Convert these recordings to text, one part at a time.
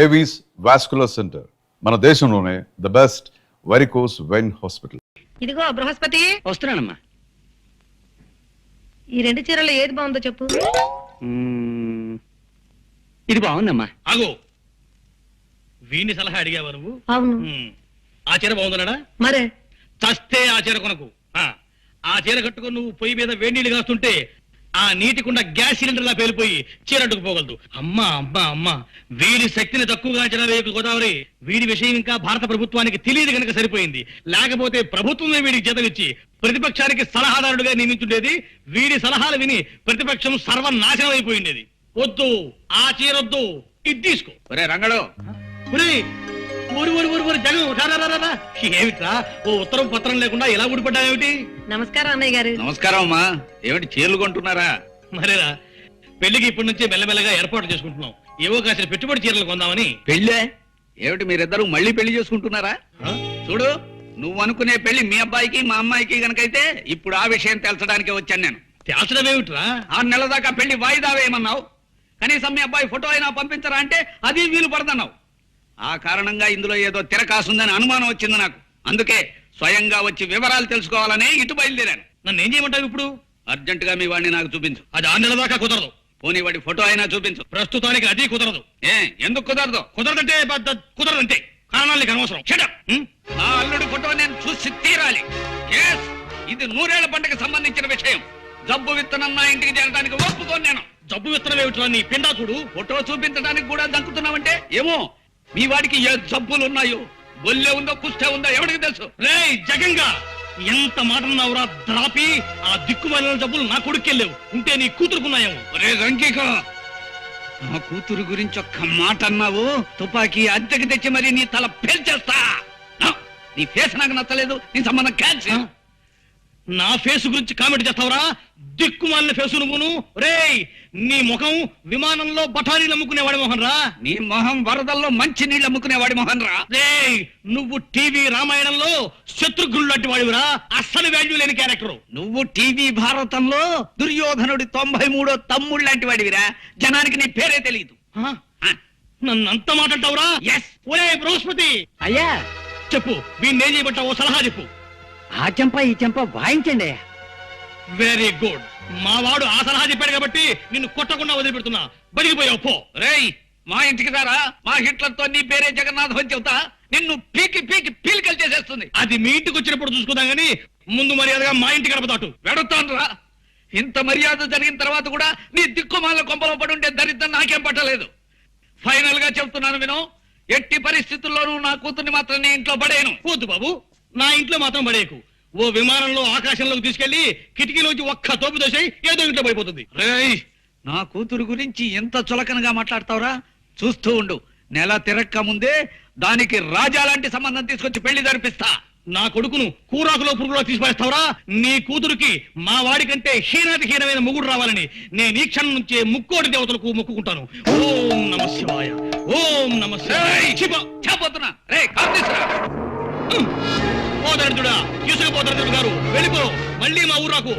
Avis vascular centre, మన దేశంలోనే the best varicose vein hospital. ఇదిగో బృహస్పతి, వస్తున్నానమ్మా. ఈ రెండు చీరలు ఏది బాగుందో చెప్పు. ఇది బాగుందమ్మా. ఆగో, వీడిని సలహా అడిగావా నువ్వు? అవును. ఆ చీర బాగుందన్నాడా? మరే చస్తే ఆ చీర కొనకు. ఆ చీర కట్టుకుని నువ్వు పొయ్యి మీద వేడి నీళ్ళు కాస్తుంటే ఆ నీటికుండా గ్యాస్ సిలిండర్ లా పేలిపోయి చీర అడ్డుకుపోగలదు. అమ్మా అమ్మా అమ్మా, వీడి శక్తిని తక్కువగా అంచనా వేయకు గోదావరి. వీడి విషయం ఇంకా భారత ప్రభుత్వానికి తెలియదు కనుక సరిపోయింది. లేకపోతే ప్రభుత్వమే వీడికి జీతమిచ్చి ప్రతిపక్షానికి సలహాదారుడిగా నియమించుండేది. వీడి సలహాలు విని ప్రతిపక్షం సర్వనాశనం అయిపోయిండేది. వద్దు, ఆ చీరొద్దు, ఇది తీసుకో. ఒరే రంగడు, ఏమిట్రా ఓ ఉత్తరం పత్రం లేకుండా ఇలా ఊడిపడ్డావేమిటి? నమస్కారం అన్నయ్య గారు. నమస్కారం అమ్మా. ఏమిటి చీరలు కొంటున్నారా? మరేరా, పెళ్లికి ఇప్పటి నుంచే మెల్లమెల్లగా ఏర్పాటు చేసుకుంటున్నాం. ఏవో కాసిన పెట్టుబడి చీరలు కొందామని. పెళ్ళే ఏమిటి, మీరిద్దరు మళ్ళీ పెళ్లి చేసుకుంటున్నారా? చూడు, నువ్వు అనుకునే పెళ్లి మీ అబ్బాయికి మా అమ్మాయికి గనకైతే ఇప్పుడు ఆ విషయం తెలచడానికే వచ్చాను నేను. తేల్చడం ఏమిట్రా? 6 నెలల దాకా పెళ్లి వాయిదా వేయమన్నావు. కనీసం మీ అబ్బాయి ఫోటో అయినా పంపించరా అంటే అది వీలు పడదన్నావు. ఆ కారణంగా ఇందులో ఏదో తిరకాసుందని అనుమానం వచ్చింది నాకు. అందుకే స్వయంగా వచ్చి వివరాలు తెలుసుకోవాలని ఇటు బయలుదేరాను. నన్ను ఏం చేయమంటావు ఇప్పుడు? అర్జెంట్ గా మీ వాడిని నాకు చూపించు. అది 6 నెలల దాకా కుదరదు. పోనీ వాడి ఫోటో అయినా చూపించు. ప్రస్తుతానికి అది కుదరదు. ఎందుకు కుదరదు? కుదరదంటే కుదరదంటే కారణాలు నీకు అనవసరం. నా అల్లుడి ఫోటో నేను చూసి తీరాలి. ఇది 100 ఏళ్ల పంటకు సంబంధించిన విషయం. జబ్బు విత్తనం నా ఇంటికి చేరడానికి ఒప్పుకోను నేను. జబ్బు విత్తనం ఏమిట్రా నీ పిండాకుడు? ఫోటో చూపించడానికి కూడా దంకుతున్నావంటే ఏమో మీ వాడికి ఏ జబ్బులు ఉన్నాయో, బొల్లే ఉందో కుష్టే ఉందో ఎవరికి తెలుసు. రేయ్ జగంగా, ఎంత మాట అన్నావురా ద్రాపి? ఆ దిక్కుమాలిన జబ్బులు నా కొడుకెళ్ళేవు ఉంటే నీ కూతురుకున్నాయేమో. రే రంకిక, నా కూతురు గురించి ఒక్క మాట అన్నావు, తుపాకీ అద్దెకి తెచ్చి మరి నీ తల పేల్చేస్తా. నీ ఫేస్ నాకు నచ్చలేదు, నీ సంబంధం క్యాన్సిల్. నా ఫేస్ గురించి కామెంట్ చేస్తావురా? దిక్కుమాలిన ఫేసు నువ్వును. రేయ్, నీ ముఖం విమానంలో బఠానీలు అమ్ముకునేవాడి మొహన్ రా. నీ మొహం వరదల్లో మంచి నీళ్ళు అమ్ముకునేవాడి మొహన్ రా. రేయ్, నువ్వు టీవీ రామాయణంలో శత్రుఘ్నుడు లాంటి వాడివిరా. అస్సలు వాల్యూ లేని క్యారెక్టర్. నువ్వు టీవీ భారతంలో దుర్యోధనుడి 93వ తమ్ముడు లాంటి వాడివిరా. జనానికి నీ పేరే తెలియదు. నన్ను అంత మాట అంటావురా? ఒరే బృహస్పతి, అయ్యా చెప్పు, వీణ్ణి ఏం చేయబట్టావో సలహా చెప్పు. ఆ చెంప ఈ చెంప వాయించండి. Very good. మా వాడు ఆ సలహా చెప్పాడు కాబట్టి నిన్ను కొట్టకుండా వదిలిపెడుతున్నా. బడిగిపోయావు పో. రేయ్, మా ఇంటికి రారా. మా హిట్లర్తో నీ పేరే జగన్నాథం అని చెబుతా. నిన్ను పీకి పీకి పీలికలు చేసేస్తుంది. అది మీ ఇంటికి వచ్చినప్పుడు చూసుకుందాం గానీ ముందు మర్యాదగా మా ఇంటికి గడపదాటు. వెడుతాను రా. ఇంత మర్యాద జరిగిన తర్వాత కూడా నీ దిక్కుమాల కొంపలో పడుంటే దరిద్రం నాకేం పట్టలేదు. ఫైనల్ గా చెప్తున్నాను విను, ఎట్టి పరిస్థితుల్లోనూ నా కూతుర్ని మాత్రం నీ ఇంట్లో పడేయను. వద్దు బాబు, నా ఇంట్లో మాత్రం పడేయకు. ఓ విమానంలో ఆకాశంలోకి తీసుకెళ్లి కిటికీలోంచి ఒక్క తోపు దోసేయి, ఏదో ఇంట్లో పడిపోతుంది. రేయ్, నా కూతురు గురించి ఎంత చులకనగా మాట్లాడతావురా? చూస్తూ ఉండు, నెల తిరక్క ముందే దానికి రాజా లాంటి సంబంధం తీసుకొచ్చి పెళ్లి జరిపిస్తా. నా కొడుకును కూరాకులో పురుగులో తీసిపడేస్తావురా? నీ కూతురుకి మా వాడి కంటే హీనాతి హీనమైన మొగుడు రావాలని నేను ఈ క్షణం నుంచే ముక్కోటి దేవతలకు మొక్కుకుంటాను. ఓం నమ శివాయ, ఓం నమ శివాయ. చెప్పబోతున్నా. రే కాంతిస్రా, పోదరుడా, తీసుకుపోతారు గారు, వెళ్ళిపో. మళ్ళీ మా ఊరాకు.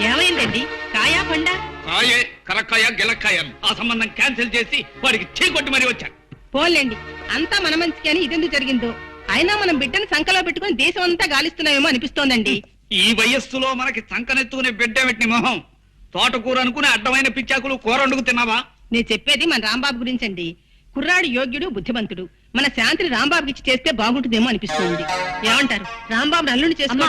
ఏమైందండి? కాయా పండా? కాయే, కరక్కాయ గిలక్కాయ. ఆ సంబంధం క్యాన్సిల్ చేసి వాడికి చీకొట్టి మరీ వచ్చాను. పోలేండి, అంతా మన మంచికి అని ఇదెందుకు జరిగిందో. అయినా మనం బిడ్డను సంకలో పెట్టుకుని దేశం అంతా గాలిస్తున్నామేమో అనిపిస్తోందండి. ఈ వయస్సులో మనకి సంకనెత్తుకునే బిడ్డ పెట్టిన మొహం. తోటకూర అనుకునే అడ్డమైన పిచ్చాకులు కూర వండుకు తిన్నావా? నేను చెప్పేది మన రాంబాబు గురించండి. కుర్రాడు యోగ్యుడు, బుద్ధిమంతుడు. మన శాంతిని రాంబాబుకి ఇచ్చి చేస్తే బాగుంటుందేమో అనిపిస్తుంది. ఏమంటారు? రాంబాబు అల్లుని చేసుకో.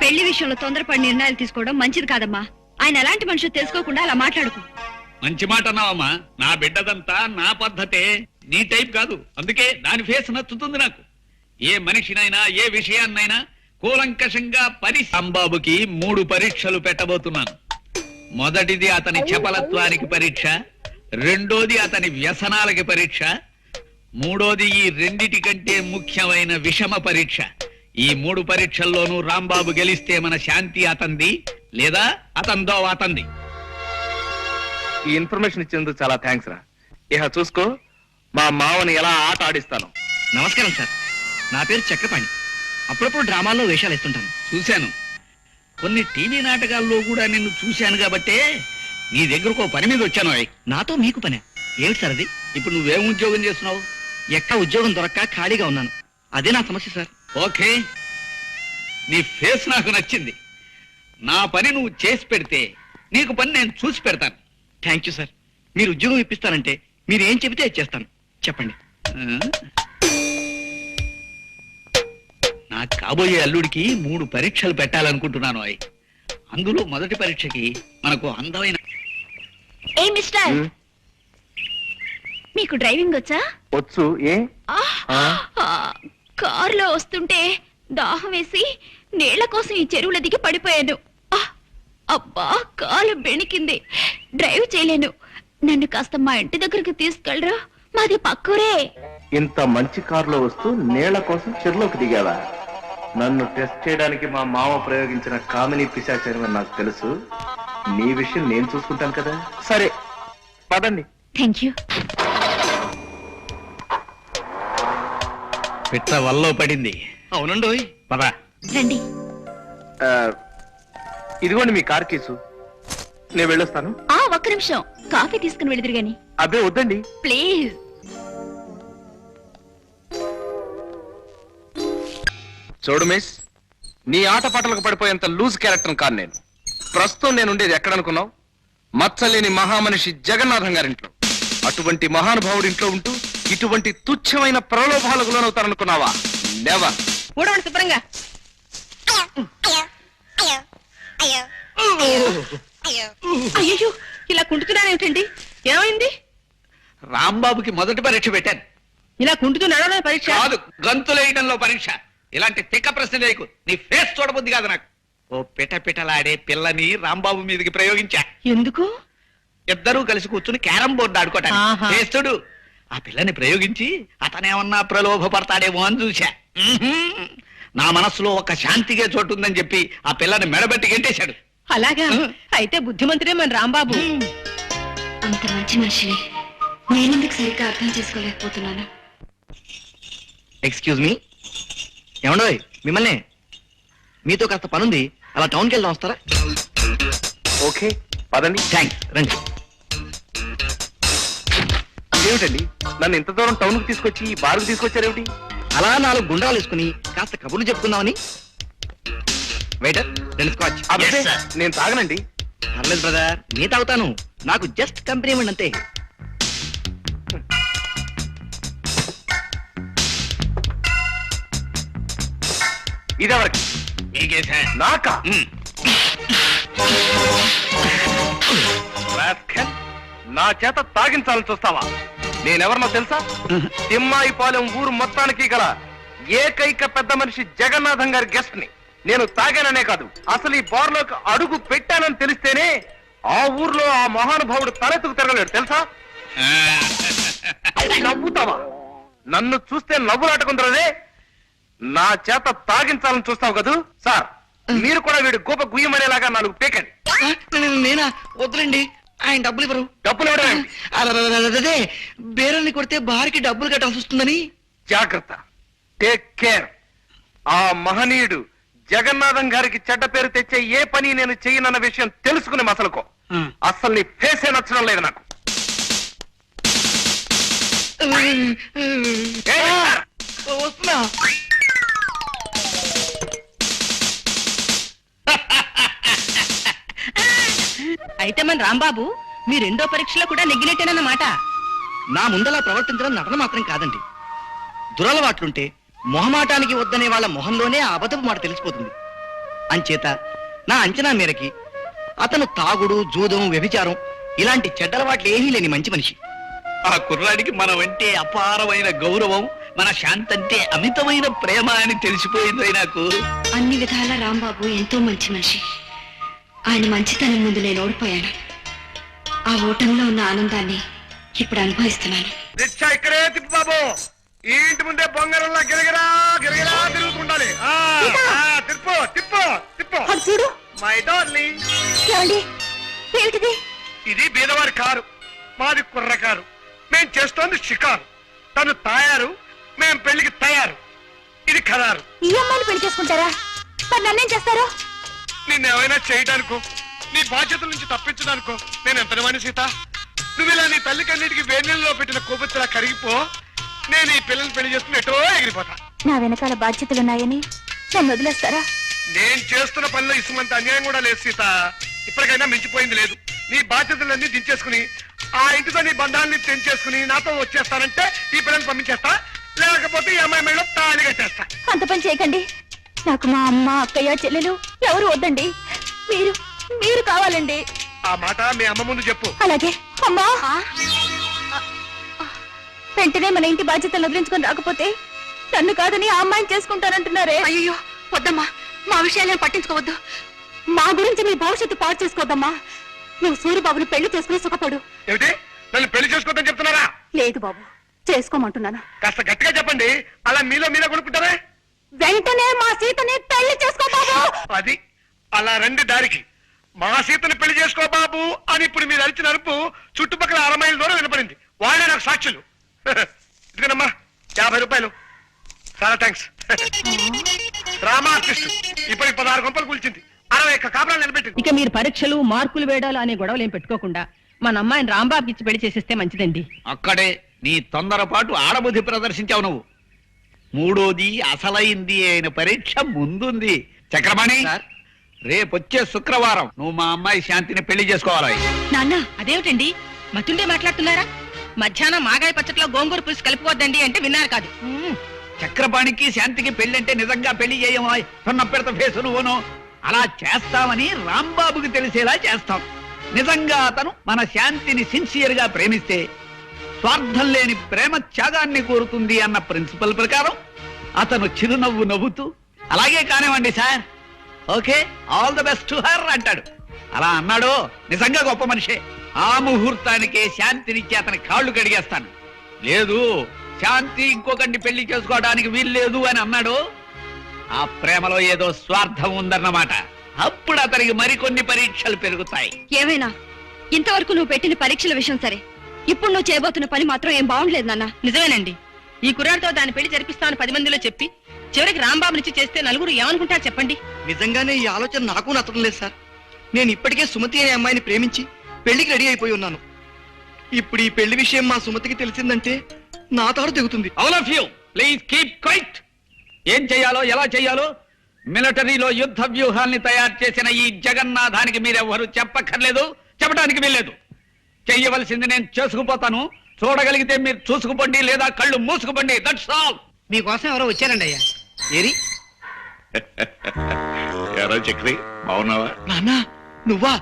పెళ్లి విషయంలో తొందరపడి నిర్ణయాలు తీసుకోవడం మంచిది కాదమ్మా. ఆయన ఎలాంటి మనుషులు తెలుసుకోకుండా అలా మాట్లాడుకో. మంచి మాట అన్నావమ్మా. నా బిడ్డదంతా నా పద్ధతే, నీ టైప్ కాదు. అందుకే దాని ఫేస్ నచ్చుతుంది నాకు. ఏ మనిషినైనా ఏ విషయాన్నైనా కూలంకషంగా రాంబాబుకి 3 పరీక్షలు పెట్టబోతున్నాను. మొదటిది అతని చపలత్వానికి పరీక్ష, రెండోది అతని వ్యసనాలకి పరీక్ష, మూడోది ఈ రెండిటి కంటే ముఖ్యమైన విషమ పరీక్ష. ఈ 3 పరీక్షల్లోనూ రాంబాబు గెలిస్తే మన శాంతి అతంది, లేదా అతందో అతంది. ఈ ఇన్ఫర్మేషన్ ఇచ్చినందుకు చాలా థ్యాంక్స్ రా. ఇహ చూసుకో, మా మావని ఎలా ఆట ఆడిస్తాను. నమస్కారం సార్, నా పేరు చక్రపాణి. అప్పుడప్పుడు డ్రామాల్లో వేషాలు ఇస్తుంటాను. చూశాను, కొన్ని టీవీ నాటకాల్లో కూడా నిన్ను చూశాను. కాబట్టే నీ దగ్గరకు పని మీద వచ్చాను. నాతో మీకు పనే ఏమిటి సార్ అది? ఇప్పుడు నువ్వేం ఉద్యోగం చేస్తున్నావు? ఎక్కడ ఉద్యోగం దొరక్క ఖాళీగా ఉన్నాను. అదే నా సమస్య సార్. ఓకే, నీ ఫేస్ నాకు నచ్చింది. నా పని నువ్వు చేసి పెడితే నీకు పని నేను చూసి పెడతాను. Thank you sir. మీరు ఉద్యోగం ఇప్పిస్తానంటే మీరు ఏం చెబితే అది చేస్తాను. చెప్పండి. నా కాబోయే అల్లుడికి 3 పరీక్షలు పెట్టాలనుకుంటున్నాను. అందులో మొదటి పరీక్షకి మనకు అందమైన ఏ మిస్టర్, మీకు డ్రైవింగ్ వచ్చా? వచ్చు. ఏ కారులో వస్తుంటే దాహం వేసి నీళ్ల కోసం ఈ చెరువుల దిగి పడిపోయాను. అబ్బా, కాలు బెణికింది, డ్రైవ్ చేయలేను. నన్ను కాస్త మా ఇంటి దగ్గరికి తీసుకెళ్ళరా? మాది పక్కూరే. ఇంత మంచి కారులో వస్తూ నీళ్ల కోసం చెరువులోకి దిగావా? నన్ను టెస్ట్ చేయడానికి మా మామ ప్రయోగించిన కామిని పిశాచారం అని నాకు తెలుసు. నీ విషయం నేను చూసుకుంటాను కదా. సరే పదండి. Thank you. పిట్ట వల్లో పడింది. అవునండోయ్. పద. రండి. ఇదిగోండి మీ కార్ కేసు. నేను వెళ్ళొస్తాను. ఒక్క నిమిషం, కాఫీ తీసుకుని వెళుదురు గాని. అబ్బే వద్దండి, ప్లీజ్. చూడు మిస్, నీ ఆటపాటలకు పడిపోయేంత లూజ్ క్యారెక్టర్ కాదు నేను. ప్రస్తుతం నేను ఉండేది ఎక్కడనుకున్నావు? మచ్చలేని మహామనిషి జగన్నాథం గారింట్లో. అటువంటి మహానుభావుడి ఇంట్లో ఉంటూ ఇటువంటి తుచ్చమైన ప్రలోభాలకు లోనవుతారనుకున్నావా? నెవర్. ఊడవండి శుభ్రంగా. అయ్యో, ఇలా కుంటున్నానేమిటండి? ఏమైంది? రాంబాబుకి మొదటి పరీక్ష పెట్టాను. ఇలా కుంటుతూ నడవడం పరీక్ష కాదు, గంతులేయడంలో పరీక్ష. ఇలాంటి తిక్క ప్రశ్న లేకు. నీ ఫేస్ చూడబుద్ది కాదు నాకు. ఓ పిటపిటలాడే పిల్లని రాంబాబు మీదకి ప్రయోగించా. ఎందుకు? ఇద్దరూ కలిసి కూర్చుని క్యారం బోర్డు ఆడుకోవటానికి. ఆహా. చేస్తుడు ఆ పిల్లని ప్రయోగించి అతనేమన్నా ప్రలోభపడతాడేమో అని చూశా. నా మనసులో ఒక శాంతిగా చోటు ఉందని చెప్పి ఆ పిల్లని మెడబెట్టి గెంటేశాడు. అలాగా? అయితే బుద్ధిమంతుడే మన రాంబాబు. అంత మంచి మనిషిని నేనెందుకు సరిగ్గా అర్థం చేసుకోలేకపోతున్నాను. Excuse me. ఏమండోయ్, మిమ్మల్ని. మీతో కాస్త పనుంది, అలా టౌన్కి వెళ్దాం, వస్తారా? ఓకే పదండి. థ్యాంక్స్, రండి. ఏమిటండి నన్ను ఇంత దూరం టౌన్ కు తీసుకొచ్చి ఈ బార్కు తీసుకొచ్చారేమిటి? అలా 4 గుండ్రాలు వేసుకుని కాస్త కబుర్లు చెప్పుకుందామని. Waiter, 2 scotch. అబ్బే, నేను తాగనండి. పర్లేదు బ్రదర్, నీ తాగుతాను. నాకు జస్ట్ కంపెనీ ఇవ్వండి అంతే. ఇదెవరికి? నీకేసా? నాకా? ఉమ్. రాస్కెల్, నా చేత తాగించాలని చూస్తావా? నేనెవరినో తెలుసా? తిమ్మాయిపాలెం ఊరు మొత్తానికి గల ఏకైక పెద్ద మనిషి జగన్నాథం గారి గెస్ట్ ని. నేను తాగాననే కాదు, అసలు ఈ బార్లోకి అడుగు పెట్టానని తెలిస్తేనే ఆ ఊర్లో ఆ మహానుభావుడు తలెత్తుకు తిరగలేడు తెలుసా? నవ్వుతావా? నన్ను చూస్తే నవ్వులాటకుందరదే. నా చేత తాగించాలని చూస్తావు కదూ? సార్, మీరు కూడా వీడు గోప గుయ్యమనేలాగా 4 పేకండి. నేనా? వద్దులండి, ఆయన డబ్బులు ఇవ్వరు. డబ్బులు ఇవ్వడం? అదే బేరల్ని కొడితే బారికి డబ్బులు కట్టాల్సి వస్తుందని. జాగ్రత్త, టేక్ కేర్. ఆ మహనీయుడు జగన్నాథం గారికి చెడ్డ పేరు తెచ్చే ఏ పని నేను చెయ్యనన్న విషయం తెలుసుకునే మసలుకో. అసలు నీ ఫేసే నచ్చడం లేదు నాకు. వస్తున్నా. అయితే మన రాంబాబు మీ 2వ పరీక్షలో కూడా నెగ్గినట్టేనన్నమాట. నా ముందలా ప్రవర్తించడం నటన మాత్రం కాదండి. దురలవాట్లుంటే మొహమాటానికి వద్దనే వాళ్ళ మొహంలోనే ఆ అబద్ధపు మాట తెలిసిపోతుంది. అంచేత నా అంచనా మేరకి అతను తాగుడు, జూదం, వ్యభిచారం ఇలాంటి చెడ్డలవాట్లు ఏమీ లేని మంచి మనిషి. ఆ కుర్రాడికి మనమంటే అపారమైన గౌరవం, మన శాంతంటే అమితమైన ప్రేమ అని తెలిసిపోయింది నాకు. అన్ని విధాల రాంబాబు ఎంతో మంచి మనిషి. ఆయన మంచితనం ముందు నేను ఓడిపోయాను. ఆ ఓటంలో ఉన్న ఆనందాన్ని ఇప్పుడు అనుభవిస్తున్నాను. రిక్షా ఇక్కడే తిప్పు బాబు. ఈ ఇంటి ముందే బొంగరంలా గిరగిరా గిరగిరా తిరుగుతుండాలి. తిప్పు తిప్పు తిప్పు. చూడు మై డార్లింగ్. ఏమండి, ఏమిటిది? ఇది బీదవారి కారు, మాది కుర్ర కారు. మేం చేస్తోంది షికారు. తను తాయారు, మేం పెళ్లికి తయారు. ఇది ఖరారు. ఈ అమ్మాయిని పెళ్లి చేసుకుంటారా? మరి నన్నేం చేస్తారు? నిన్నేమైనా చేయడానికో నీ బాధ్యతల నుంచి తప్పించడానికో నేను ఎంత వాణి సీత. నువ్వు ఇలా నీ తల్లి కన్నిటికి వేణీళ్ళలో పెట్టిన కొవ్వొత్తులా కరిగిపో. నేను ఈ పిల్లల్ని పెళ్లి చేసుకుని ఎటో ఎగిరిపోతా. నా వెనకాల బాధ్యతలున్నాయని నన్ను వదిలేస్తారా? నేను చేస్తున్న పనిలో ఇసుమంత అన్యాయం కూడా లేదు సీత. ఇప్పటికైనా మించిపోయింది లేదు. నీ బాధ్యతలన్నీ దించేసుకుని ఆ ఇంటితో నీ బంధాన్ని తెంచేసుకుని నాతో వచ్చేస్తానంటే ఈ పిల్లల్ని పంపించేస్తా, లేకపోతే ఈ అమ్మాయి మేడం తాళి కట్టేస్తా. అంత పని చేయకండి. నాకు మా అమ్మ, అక్కయ్య, చెల్లెలు ఎవరు వద్దండి. మీరు మీరు కావాలండి. ఆ మాట మీ అమ్మ ముందు చెప్పు. అలాగే. అమ్మా, వెంటనే మన ఇంటి బాధ్యతలు వదిలించుకొని రాకపోతే నన్ను కాదని ఆ అమ్మాయిని చేసుకుంటానంటున్నారే. అయ్యో వద్దమ్మా, మా విషయాలను పట్టించుకోవద్దు. మా గురించి మీ భవిష్యత్తు పాడు చేసుకోవద్దమ్మా. నువ్వు సూర్యబాబుని పెళ్లి చేసుకుని సుఖపడు. ఏమిటి, నన్ను పెళ్లి చేసుకోవద్దని చెప్తున్నారా? లేదు బాబు, చేసుకోమంటున్నాను. కాస్త గట్టిగా చెప్పండి. అలా మీలో మీరే కొనుక్కుంటారా? వెంటనే మా సీతని పెళ్లి చేసుకో బాబు. అది అలా రండి దారికి. మా సీతని పెళ్లి చేసుకో బాబు అని ఇప్పుడు మీరు అరిచిన అరుపు చుట్టుపక్కల 6 మైళ్ళ దూరం వినపడింది. వాళ్ళే నాకు సాక్షులు. ఇదిగోనమ్మా 50 రూపాయలు. చాలా థ్యాంక్స్. డ్రామా ఆర్టిస్ట్ ఇప్పటికి 16 గంపలు కూల్చింది, 60 కాపురాలు నిలబెట్టింది. ఇక మీరు పరీక్షలు, మార్కులు వేయడాలు అనే గొడవలు ఏం పెట్టుకోకుండా మన అమ్మాయిని రాంబాబుకి ఇచ్చి పెళ్లి చేసేస్తే మంచిదండి. అక్కడే నీ తొందరపాటు ఆడబుద్ధి ప్రదర్శించావు నువ్వు. మూడోది అసలైంది అయిన పరీక్ష ముందుంది. చక్రపాణి, రేపొచ్చే శుక్రవారం నువ్వు మా అమ్మాయి శాంతిని పెళ్లి చేసుకోవాలి. నాన్న అదేమిటండి మతుండే మాట్లాడుతున్నారా? మధ్యాహ్నం మాగాయ పచ్చట్లో గోంగూర పులుసు కలుపుకోవద్దండి అంటే విన్నారు కాదు. చక్రపాణికి శాంతికి పెళ్లంటే నిజంగా పెళ్లి చేయమా? సున్న పెడత ఫేసు నువ్వును. అలా చేస్తామని రాంబాబుకి తెలిసేలా చేస్తాం. నిజంగా అతను మన శాంతిని సిన్సియర్ గా ప్రేమిస్తే స్వార్థం లేని ప్రేమ త్యాగాన్ని కోరుతుంది అన్న ప్రిన్సిపల్ ప్రకారం అతను చిరునవ్వు నవ్వుతూ అలాగే కానివ్వండి sir, okay, all the best to her అంటాడు. అలా అన్నాడు నిజంగా గొప్ప మనిషే. ఆ ముహూర్తానికే శాంతినిచ్చి అతని కాళ్ళు కడిగేస్తాను. లేదు, శాంతి ఇంకొకరిని పెళ్లి చేసుకోవడానికి వీల్లేదు అని అన్నాడు, ఆ ప్రేమలో ఏదో స్వార్థం ఉందన్నమాట. అప్పుడు అతనికి మరికొన్ని పరీక్షలు పెరుగుతాయి. ఏమైనా ఇంతవరకు నువ్వు పెట్టిన పరీక్షల విషయం సరే, ఇప్పుడు నువ్వు చేయబోతున్న పని మాత్రం ఏం బాగుండలేదు నాన్న. నిజమేనండి. ఈ కుర్రాడితో దాని పెళ్లి జరిపిస్తామని 10 మందిలో చెప్పి చివరికి రాంబాబు నుంచి చేస్తే నలుగురు ఏమనుకుంటారు చెప్పండి? నిజంగానే ఈ ఆలోచన నాకు నచ్చడం లేదు సార్. నేను ఇప్పటికే సుమతి అనే అమ్మాయిని ప్రేమించి పెళ్లికి రెడీ అయిపోయి ఉన్నాను. ఇప్పుడు ఈ పెళ్లి విషయం మా సుమతికి తెలిసిందంటే నా తాడు తెగుతుంది. All of you please keep quiet. ఏం చేయాలో ఎలా చేయాలో మిలిటరీలో యుద్ధ వ్యూహాల్ని తయారు చేసిన ఈ జగన్నాథానికి మీరెవ్వరూ చెప్పక్కర్లేదు, చెప్పడానికి వీల్లేదు. చెయ్యవలసింది నేను చేసుకుపోతాను. చూడగలిగితే మీరు చూసుకుపోండి, లేదా కళ్ళు మూసుకుపోండి. That's all. మీకోసం ఎవరో వచ్చారండి అయ్యా. ఏరి ఎరా చక్రి, బాగున్నావా? నాన్న నువ్వా?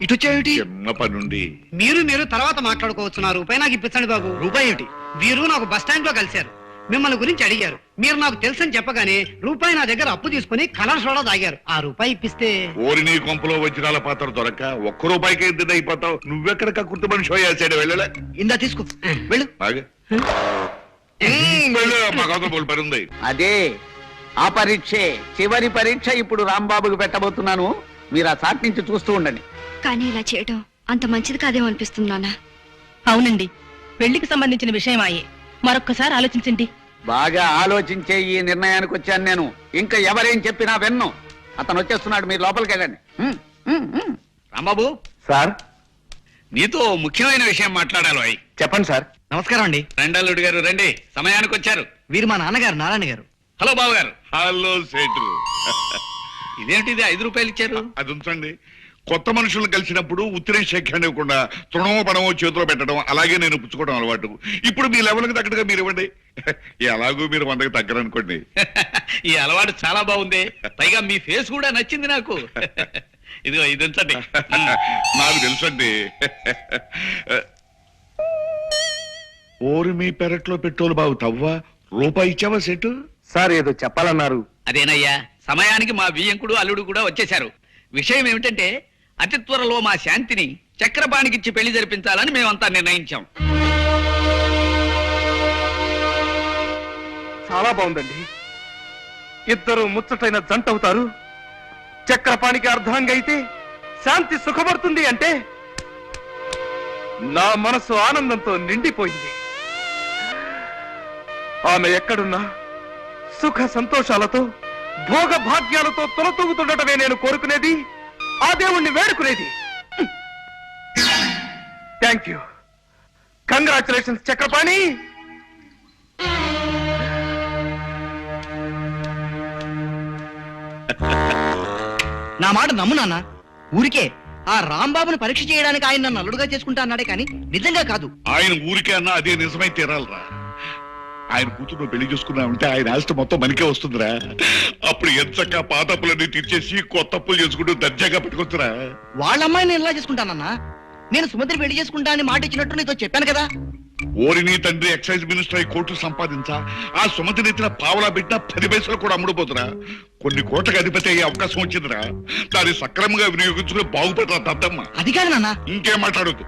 ఇటు వచ్చావేమిటి? చిన్న పనుండి. మీరు తర్వాత మాట్లాడుకోవచ్చు. నా రూపాయి నాకు ఇప్పించండి బాబు. రూపాయి ఏమిటి? వీరు నాకు బస్ స్టాండ్ లో కలిశారు, మిమ్మల్ని గురించి అడిగారు. మీరు నాకు తెలుసని చెప్పగానే రూపాయి నా దగ్గర అప్పు తీసుకుని కలర్ సోడా తాగారు. ఆ రూపాయి ఇప్పిస్తే ఓరి నీ కొంపలో వజ్రాల పాత్ర దొరక 1 రూపాయికి ఎంత అయిపోతావు. నువ్వెక్కడ కక్కుర్తి మనిషి అయ్యాడు. వెళ్ళలే, ఇందా తీసుకో, వెళ్ళు. బాగా వెళ్ళు, మాకు అవతల పని ఉంది. అదే ఆ పరీక్షే చివరి పరీక్ష. ఇప్పుడు రాంబాబుకి పెట్టబోతున్నాను. మీరు ఆ చాట్ నుంచి చూస్తూ ఉండండి. కానీ ఇలా చేయడం అంత మంచిది కాదేమో అనిపిస్తుంది నాన్న. అవునండి, పెళ్లికి సంబంధించిన విషయం అయ్యే. మరొక్కసారి ఆలోచించండి. బాగా ఆలోచించే ఈ నిర్ణయానికి వచ్చాను నేను. ఇంకా ఎవరేం చెప్పినా విన్ను. అతను వచ్చేస్తున్నాడు, మీరు లోపలికి వెళ్ళండి. రాంబాబు సార్, నీతో ముఖ్యమైన విషయం మాట్లాడాలి. చెప్పండి సార్. నమస్కారం అండి. రెండల్లుడు గారు రండి, సమయానికి వచ్చారు. వీరు మా నాన్నగారు నారాయణ గారు. హలో బాబు గారు. హలో సేటు. ఇదేంటిది 5 రూపాయలు ఇచ్చారు? అది ఉంచండి. కొత్త మనుషులను కలిసినప్పుడు ఉత్తరం శేఖరణ ఇవ్వకుండా తృణమో పడమో చేతిలో పెట్టడం, అలాగే నేను పుచ్చుకోవడం అలవాటు. ఇప్పుడు మీ లెవెల్కి తగ్గట్టుగా మీరు ఇవ్వండి. ఎలాగూ మీరు 100కి తగ్గరనుకోండి. ఈ అలవాటు చాలా బాగుంది. పైగా మీ ఫేస్ కూడా నచ్చింది నాకు. ఇదిగో ఇది ఉంచండి. నాకు తెలుసండి. ఓరి మీ పెరట్లో పెట్రోలు బాగు తవ్వా. రూపాయి ఇచ్చావా సెటు? సార్ ఏదో చెప్పాలన్నారు. అదేనయ్యా, సమయానికి మా బియ్యంకుడు అల్లుడు కూడా వచ్చేశారు. విషయం ఏమిటంటే అతి త్వరలో మా శాంతిని చక్రపాణికిచ్చి పెళ్లి జరిపించాలని మేమంతా నిర్ణయించాం. చాలా బాగుందండి. ఇద్దరు ముచ్చటైన జంట అవుతారు. చక్రపాణికి అర్ధాంగి అయితే శాంతి సుఖపడుతుంది అంటే నా మనసు ఆనందంతో నిండిపోయింది. ఆమె ఎక్కడున్నా సుఖ సంతోషాలతో భోగ భాగ్యాలతో తొలతూగుతుండటమే నేను కోరుకునేది. ఆ దేవుణ్ణి వేడుకునేది? Thank you, congratulations Chakrapani. నా మాట నమ్ము నాన్న. ఊరికే ఆ రాంబాబుని పరీక్ష చేయడానికి ఆయన నన్ను అల్లుడుగా చేసుకుంటా అన్నాడే కానీ నిజంగా కాదు. ఆయన ఊరికే అన్నా అదే నిజమై తీరాలరా. ఆయన కూతురు పెళ్లి చేసుకున్నామంటే ఆయన ఆస్తి మొత్తం మనకే వస్తుందిరా. అప్పుడు ఎంచక్క పాత అప్పులన్నీ తీర్చేసి కొత్త అప్పులు చేసుకుంటూ దర్జాగా పెట్టుకొచ్చురా. వాళ్ళ అమ్మాయిని నేను ఎలా చేసుకుంటానన్నా? నేను సుమంత్రి పెళ్లి చేసుకుంటా అని మాట ఇచ్చినట్టు నీతో చెప్పాను కదా. ఓరి నీ తండ్రి ఎక్సైజ్ మినిస్టర్ అయి కోట్లు సంపాదించా ఆ సుమతిని ఎత్తిన పావలా బిడ్డ 10 పైసలు కూడా అమ్ముడుపోతురా. కొన్ని కోట్లకు అధిపతి అయ్యే అవకాశం వచ్చిందిరా. దాన్ని సక్రమంగా వినియోగించుకుని బాగుపడరా తద్దమ్మ. అది కాదు నాన్న. ఇంకేం మాట్లాడద్దు.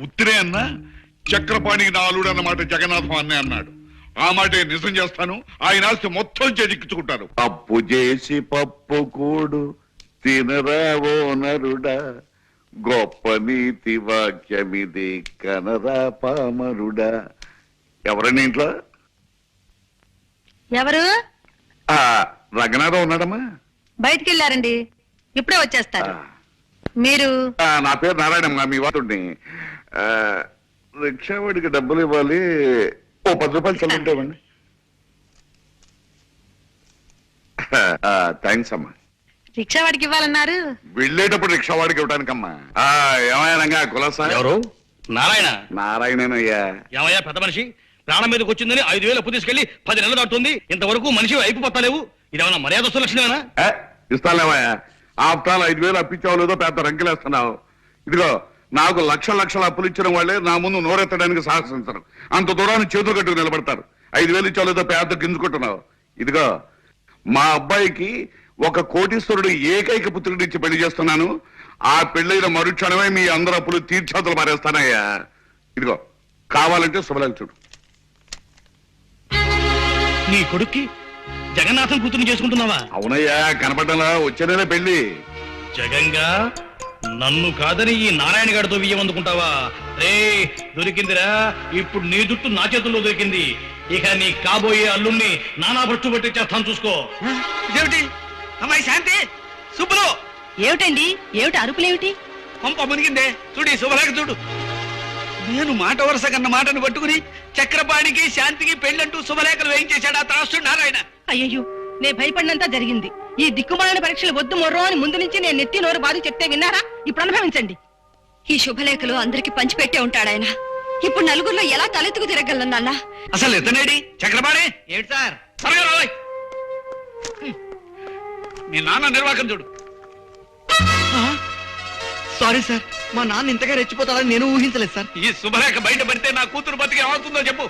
ఉత్తిరే అన్న చక్రపాణి నా అల్లుడు అన్నమాట జగన్నాథం అన్నే అన్నాడు. ఆ మాట నిజం చేస్తాను. ఆయన ఆస్తి మొత్తం చేజిక్కించుకుంటారు. అప్పు చేసి పప్పు కూడు తినరావో నరుడా, గొప్ప నీతి వాక్యమిది కనరా పామరుడా. ఎవరండి ఇంట్లో? ఎవరు? ఆ రంగనాథం ఉన్నాడమ్మా? బయటికి వెళ్ళారండి, ఇప్పుడే వచ్చేస్తారు. మీరు? నా పేరు నారాయణమ్మ, మీ వాడుని. రిక్షావాడికి డబ్బులు ఇవ్వాలి, ఓ 10 రూపాయలు చల్లుంటామండి. థ్యాంక్స్ అమ్మా. రిక్షా వాడికి ఇవ్వాలన్నారు? వెళ్ళేటప్పుడు రిక్షావాడికి ఇవ్వడానికమ్మా. ఏమయ్యా రంగా కులసా? ఎవరు? నారాయణ. నారాయణేనయ్యా. ఏమయ్యా పెద్ద మనిషి, ప్రాణం మీదకి వచ్చిందని 5,000 అప్పు తీసుకెళ్లి 10 నెలలు దాటుతుంది, ఇంతవరకు మనిషి అయిపు పత్తలేవు. ఇదేమన్నా మర్యాద లక్షణమేనా? ఇస్తాలేవయ్యా. ఆఫ్టర్ 5,000 అప్పించావు లేదో పెద్ద రంకెలేస్తున్నావు. ఇదిగో నాకు లక్షల అప్పులు ఇచ్చిన వాళ్ళే నా ముందు నోరెత్తడానికి సాహసించరు. అంత దూరాన్ని చేతులు కట్టుకు నిలబడతారు. 5,000 ఇచ్చావు లేదో పెద్ద గింజుకుంటున్నావు. ఇదిగో మా అబ్బాయికి ఒక కోటీశ్వరుడు ఏకైక పుత్రుడి ఇచ్చి పెళ్లి చేస్తున్నాను. ఆ పెళ్లైన మరుక్షణమే మీ అందరు అప్పులు తీర్చాతలు మారేస్తానయ్యా. ఇదిగో కావాలంటే శుభలేఖ చూడు. నీ కొడుక్కి జగన్నాథం కూతురు చేసుకుంటున్నావా? అవునయ్యా, కనపడ్డలా వచ్చే నెల పెళ్లి. జగంగా నన్ను కాదని ఈ నారాయణ గారితో బియ్యం అందుకుంటావా? రే దొరికిందిరా, ఇప్పుడు నీ జుట్టు నా చేతుల్లో దొరికింది. ఇక నీ కాబోయే అల్లుణ్ణి నానా భ్రష్టు పట్టించేస్తాను చూసుకో. ఇదేమిటి అమ్మాయి శాంతి? సుబ్బులు! ఏమిటండి, ఏమిటి అరుపులేమిటి? కొంప మునిగిందే. చూడు ఈ శుభలేఖ చూడు. నేను మాట వరుస కన్న మాటను పట్టుకుని చక్రపాణికి శాంతికి పెళ్ళంటూ శుభలేఖలు వేయించేశాడు ఆ త్రాసుడు నారాయణ. అయ్యయ్యో, నే భయపడినంత జరిగింది. ఈ దిక్కుమాలిన పరీక్షలు వద్దు మొర్రో అని ముందు నుంచి నేను నెత్తి నోరు బాధ చెప్తే విన్నారా? ఇప్పుడు అనుభవించండి. ఈ శుభలేఖలు అందరికి పంచిపెట్టే ఉంటాడాయన. ఇప్పుడు నలుగురిలో ఎలా తలెత్తుకు తిరగలను నాన్న? అసలు ఎత్తనేడి చక్రపాణి? ఏంటి సార్? త్వరగా రావాలి. మీ నాన్న నిర్వాహకం చూడు. సారీ సార్, మా నాన్న ఇంతగా రెచ్చిపోతాడని నేను ఊహించలేదు సార్. ఈ శుభలేఖ బయట పడితే నా కూతురు బతికి ఏమవుతుందో చెప్పు.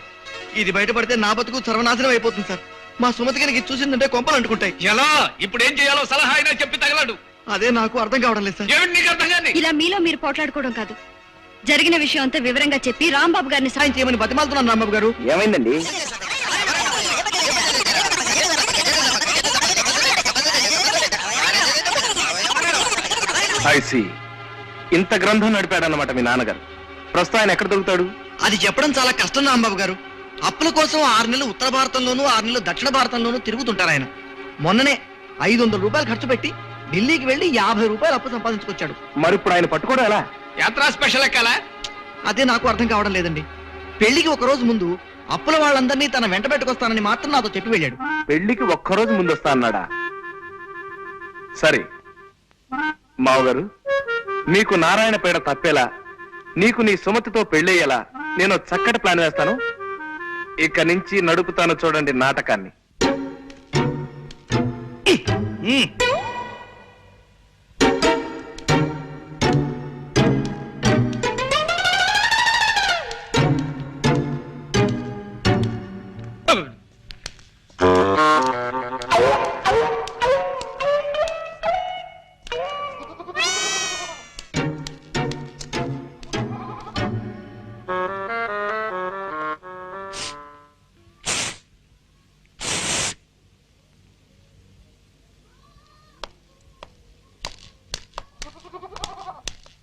ఇది బయటపడితే నా బతుకు సర్వనాశనం అయిపోతుంది సార్. మా సుమతి గారికి చూసిందంటే కొంపలు అంటుకుంటాయి. ఎలా? ఇప్పుడు ఏం చేయాలో సలహా అయినా చెప్పి తగలడు. అదే నాకు అర్థం కావడం లేదు సార్. ఏమిటి నీకు అర్థం కాని? ఇలా మీలో మీరు పోట్లాడుకోవడం కాదు, జరిగిన విషయం అంతా వివరంగా చెప్పి రాంబాబు గారిని సాయం చేయమని బతిమాలుతున్నాను రాంబాబు గారు. ఏమైందండి? ఐసి ఇంత గ్రంథం నడిపాడన్నమాట మీ నాన్నగారు. ప్రస్తుతం ఆయన ఎక్కడ దొరుకుతాడు? అది చెప్పడం చాలా కష్టం రాంబాబు గారు. అప్పుల కోసం 6 నెలలు ఉత్తర భారతంలోనూ 6 నెలలు దక్షిణ భారతంలోనూ తిరుగుతుంటారు ఆయన. మొన్ననే 500 రూపాయలు ఖర్చు పెట్టి ఢిల్లీకి వెళ్లి 50 రూపాయలు అప్పు సంపాదించుకొచ్చాడు. మరి ఇప్పుడు ఆయన పట్టుకోవడం ఎలా? యాత్రా స్పెషల్ ఎక్కాలా? అదే నాకు అర్థం కావడం లేదండి. పెళ్లికి ఒక రోజు ముందు అప్పుల వాళ్ళందరినీ తన వెంట పెట్టుకొస్తానని మాత్రం నాతో చెప్పి వెళ్ళాడు. పెళ్లికి ఒక్కరోజు ముందు వస్తా అన్నాడా? సరే మావగారు, నీకు నారాయణ పేడ తప్పేలా, నీకు నీ సుమతితో పెళ్ళయ్యేలా నేను చక్కటి ప్లాన్ వేస్తాను. ఇక నుంచి నడుపుతాను చూడండి నాటకాన్ని.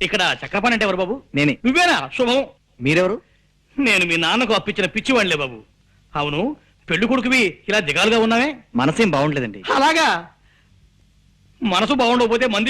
ఇక్కడ చక్రపాణి అంటే ఎవరు బాబు? నేనే. నువ్వేనా? శుభం. మీరెవరు? నేను మీ నాన్నకు అప్పించిన పిచ్చివాళ్లే బాబు. అవును, పెళ్లి కొడుకువి ఇలా దిగాలుగా ఉన్నావే? మనసేం బాగుండలేదండి. అలాగా? మనసు బాగుండకపోతే మంది